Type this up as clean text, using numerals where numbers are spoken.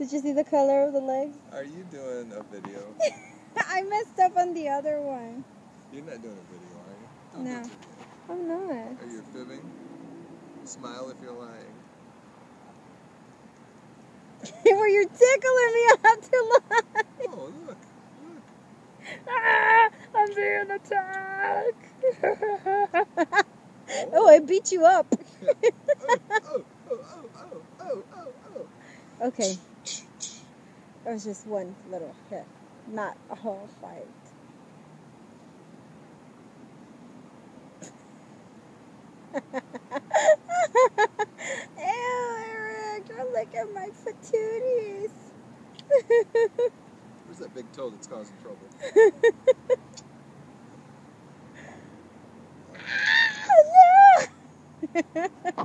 Did you see the color of the legs? Are you doing a video? I messed up on the other one. You're not doing a video, are you? Don't No. do a video. I'm not. Are you fibbing? Smile if you're lying. Where you're tickling me, I have to lie. Oh, look. Ah, I'm being attacked. Oh, I beat you up. Oh. Okay. It was just one little hit, not a whole fight. Ew, Eric, you're licking my patooties. Where's that big toe that's causing trouble? No!